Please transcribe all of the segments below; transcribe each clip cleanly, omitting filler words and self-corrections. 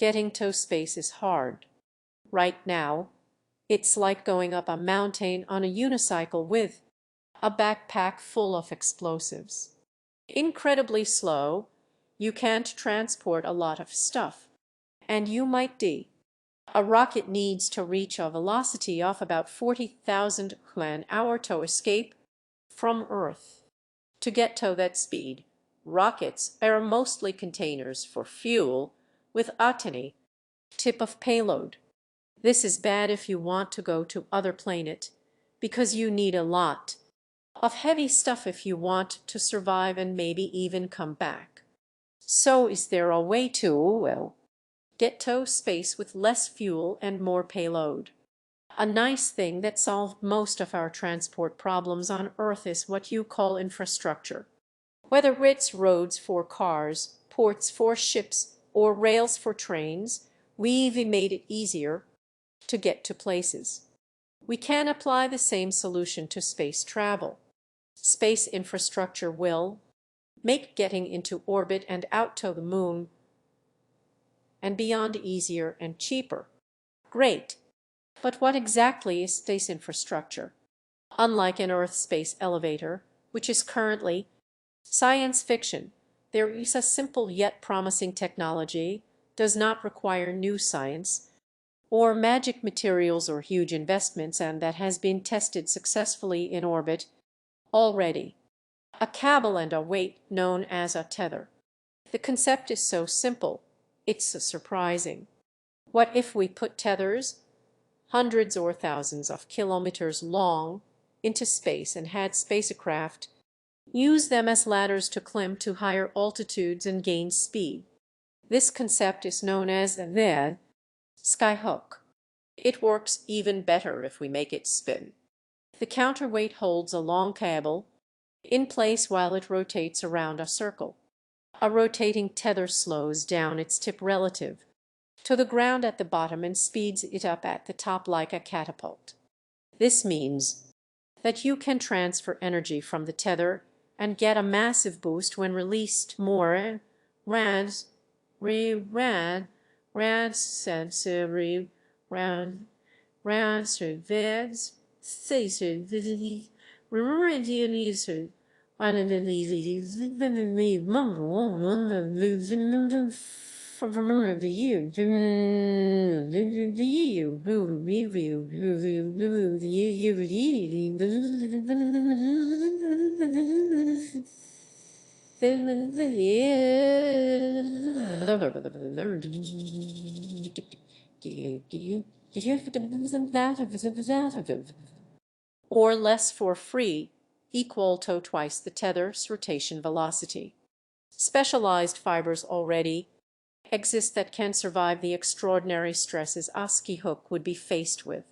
Getting to space is hard. Right now, it's like going up a mountain on a unicycle with a backpack full of explosives. Incredibly slow, you can't transport a lot of stuff, and you might die. A rocket needs to reach a velocity of about 40,000 km/h to escape from Earth. To get to that speed, rockets are mostly containers for fuel with a tiny tip of payload. This is bad if you want to go to other planet, because you need a lot of heavy stuff if you want to survive and maybe even come back. So is there a way to, well, get to space with less fuel and more payload? A nice thing that solved most of our transport problems on Earth is what you call infrastructure. Whether it's roads for cars, ports for ships, or rails for trains, we've made it easier to get to places. We can apply the same solution to space travel. Space infrastructure will make getting into orbit and out to the moon and beyond easier and cheaper. Great. But what exactly is space infrastructure? Unlike an Earth space elevator, which is currently science fiction, there is a simple yet promising technology, does not require new science or magic materials or huge investments, and that has been tested successfully in orbit already. A cable and a weight known as a tether. The concept is so simple, it's surprising. What if we put tethers, hundreds or thousands of kilometers long, into space and had spacecraft use them as ladders to climb to higher altitudes and gain speed? This concept is known as the Skyhook. It works even better if we make it spin. The counterweight holds a long cable in place while it rotates around a circle. A rotating tether slows down its tip relative to the ground at the bottom and speeds it up at the top like a catapult. This means that you can transfer energy from the tether and get a massive boost when released more or less for free, equal to twice the tether's rotation velocity. Specialized fibers already exist that can survive the extraordinary stresses a Skyhook would be faced with.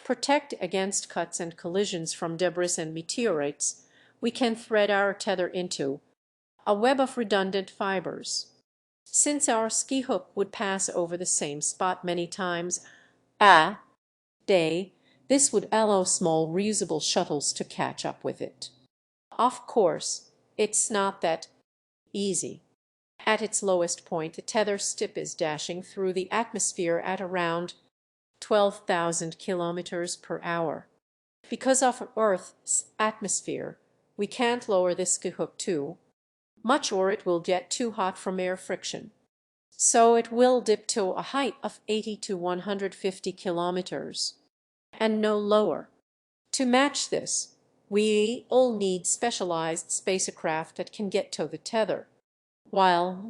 protect against cuts and collisions from debris and meteorites, we can thread our tether into a web of redundant fibers. Since our Skyhook would pass over the same spot many times a day, this would allow small reusable shuttles to catch up with it. Of course, it's not that easy. At its lowest point, the tether's tip is dashing through the atmosphere at around 12,000 kilometers per hour. Because of Earth's atmosphere, we can't lower the Skyhook too much or it will get too hot from air friction. So it will dip to a height of 80 to 150 kilometers, and no lower. To match this, we all need specialized spacecraft that can get to the tether, while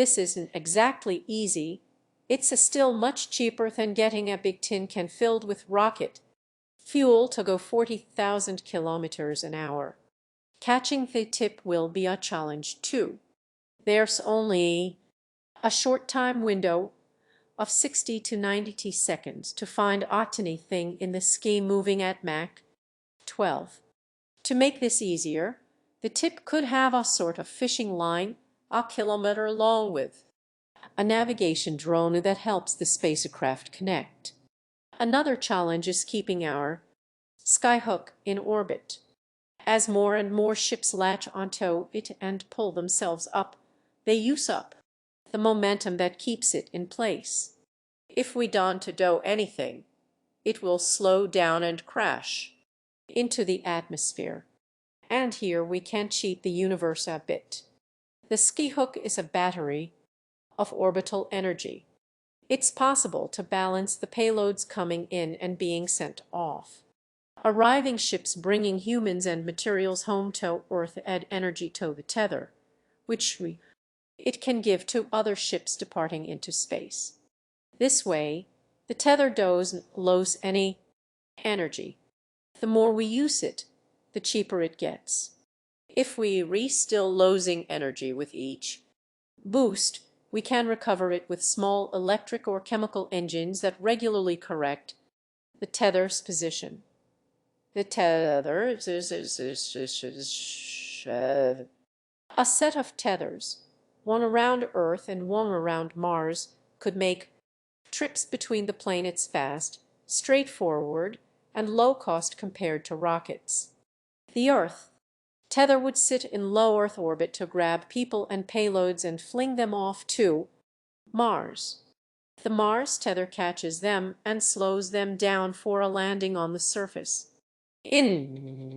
this isn't exactly easy. It's still much cheaper than getting a big tin can filled with rocket fuel to go 40,000 kilometers an hour. Catching the tip will be a challenge too. There's only a short time window of 60 to 90 seconds to find anything in the ski moving at Mach 12. To make this easier, the tip could have a sort of fishing line a kilometer long with a navigation drone that helps the spacecraft connect. Another challenge is keeping our Skyhook in orbit. As more and more ships latch onto it and pull themselves up, they use up the momentum that keeps it in place. If we don't do anything, it will slow down and crash into the atmosphere. And here we can cheat the universe a bit. The Skyhook is a battery of orbital energy. It's possible to balance the payloads coming in and being sent off. Arriving ships bringing humans and materials home to Earth add energy to the tether, which it can give to other ships departing into space. This way, the tether doesn't lose any energy. The more we use it, the cheaper it gets. If we still losing energy with each boost, we can recover it with small electric or chemical engines that regularly correct the tether's position. The tether a set of tethers, one around Earth and one around Mars, could make trips between the planets fast, straightforward, and low cost compared to rockets. The Earth tether would sit in low Earth orbit to grab people and payloads and fling them off to Mars. The Mars tether catches them and slows them down for a landing on the surface. In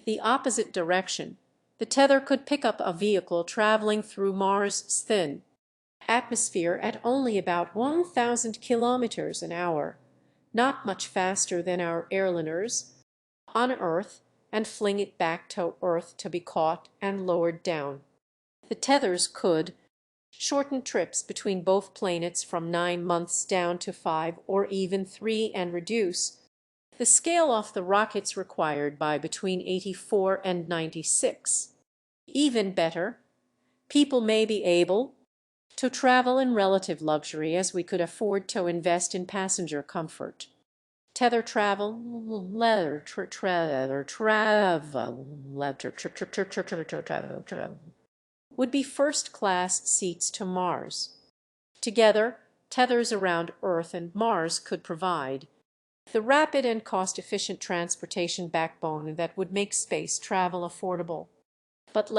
The opposite direction, the tether could pick up a vehicle traveling through Mars' thin atmosphere at only about 1,000 kilometers an hour, not much faster than our airliners, on Earth, and fling it back to Earth to be caught and lowered down. The tethers could shorten trips between both planets from 9 months down to 5 or even 3 and reduce the scale off the rockets required by between 84 and 96. Even better, people may be able to travel in relative luxury as we could afford to invest in passenger comfort. Tether travel, leather travel, would be first-class seats to Mars. Together, tethers around Earth and Mars could provide the rapid and cost-efficient transportation backbone that would make space travel affordable. But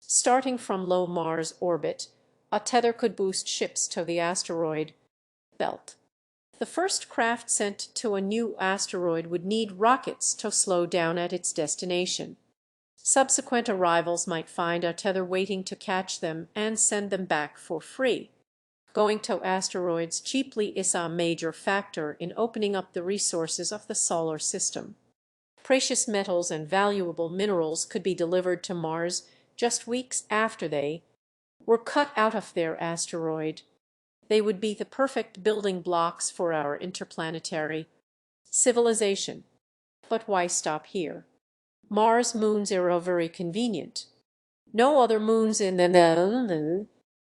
starting from low Mars orbit, a tether could boost ships to the asteroid belt. The first craft sent to a new asteroid would need rockets to slow down at its destination. Subsequent arrivals might find a tether waiting to catch them and send them back for free. Going to asteroids cheaply is a major factor in opening up the resources of the solar system. Precious metals and valuable minerals could be delivered to Mars just weeks after they were cut out of their asteroid. They would be the perfect building blocks for our interplanetary civilization. But why stop here? Mars moons are very convenient. No other moons in the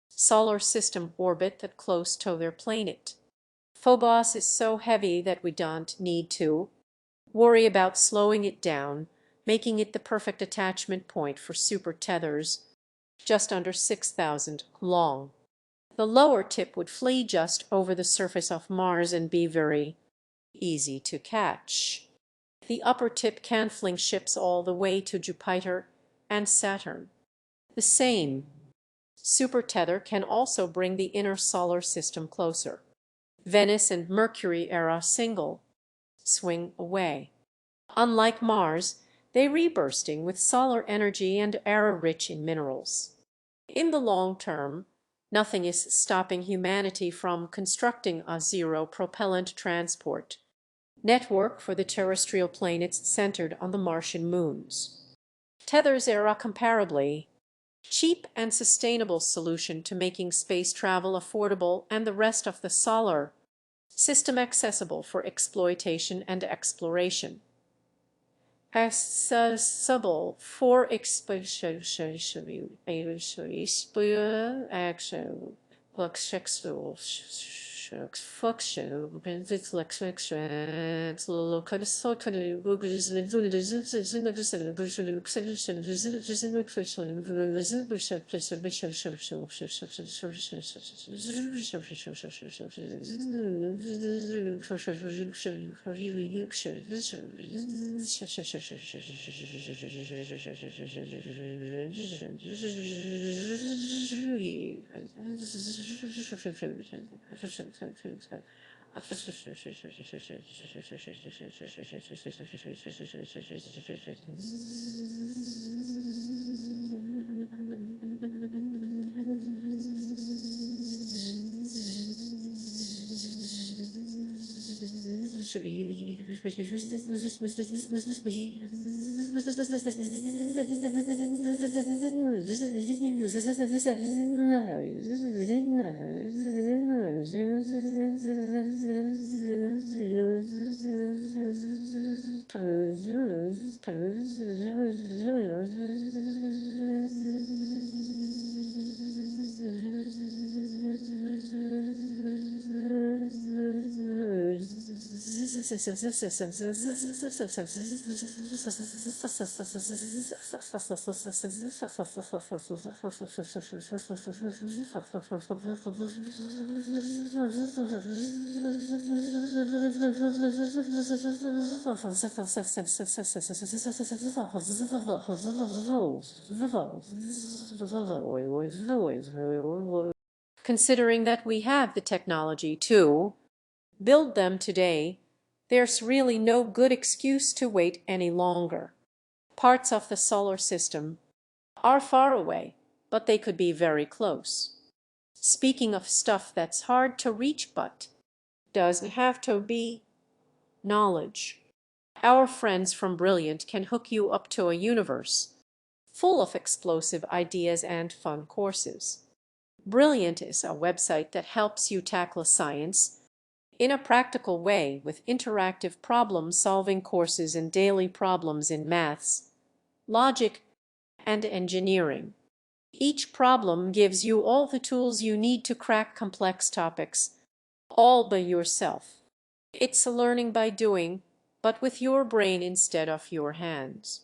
solar system orbit that close to their planet. Phobos is so heavy that we don't need to worry about slowing it down, making it the perfect attachment point for super tethers, just under 6,000 long. The lower tip would flee just over the surface of Mars and be very easy to catch. The upper tip can fling ships all the way to Jupiter and Saturn. The same super tether can also bring the inner solar system closer. Venus and Mercury are a single swing away. Unlike Mars, they rebursting with solar energy and are rich in minerals. In the long term, nothing is stopping humanity from constructing a zero-propellant transport network for the terrestrial planets centered on the Martian moons. Tethers are a comparably cheap and sustainable solution to making space travel affordable and the rest of the solar system accessible for exploitation and exploration. Accessible for exploitation, considering that we have the technology to build them today, there's really no good excuse to wait any longer. Parts of the solar system are far away, but they could be very close. Speaking of stuff that's hard to reach but doesn't have to be, knowledge. Our friends from Brilliant can hook you up to a universe full of explosive ideas and fun courses. Brilliant is a website that helps you tackle science in a practical way with interactive problem-solving courses and daily problems in maths, logic, and engineering. Each problem gives you all the tools you need to crack complex topics, all by yourself. It's a learning by doing, but with your brain instead of your hands.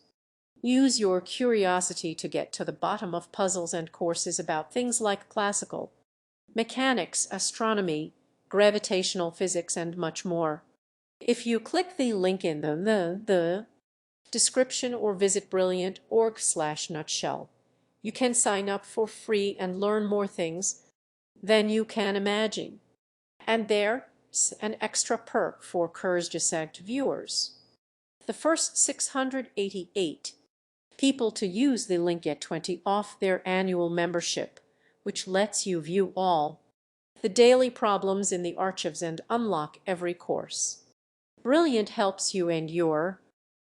Use your curiosity to get to the bottom of puzzles and courses about things like classical mechanics, astronomy, gravitational physics, and much more. If you click the link in the description or visit brilliant.org/nutshell, you can sign up for free and learn more things than you can imagine. And there's an extra perk for Kurzgesagt viewers. The first 688 people to use the link get 20 off their annual membership, which lets you view all the daily problems in the archives and unlock every course. Brilliant helps you end your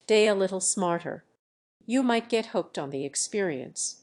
day a little smarter. You might get hooked on the experience.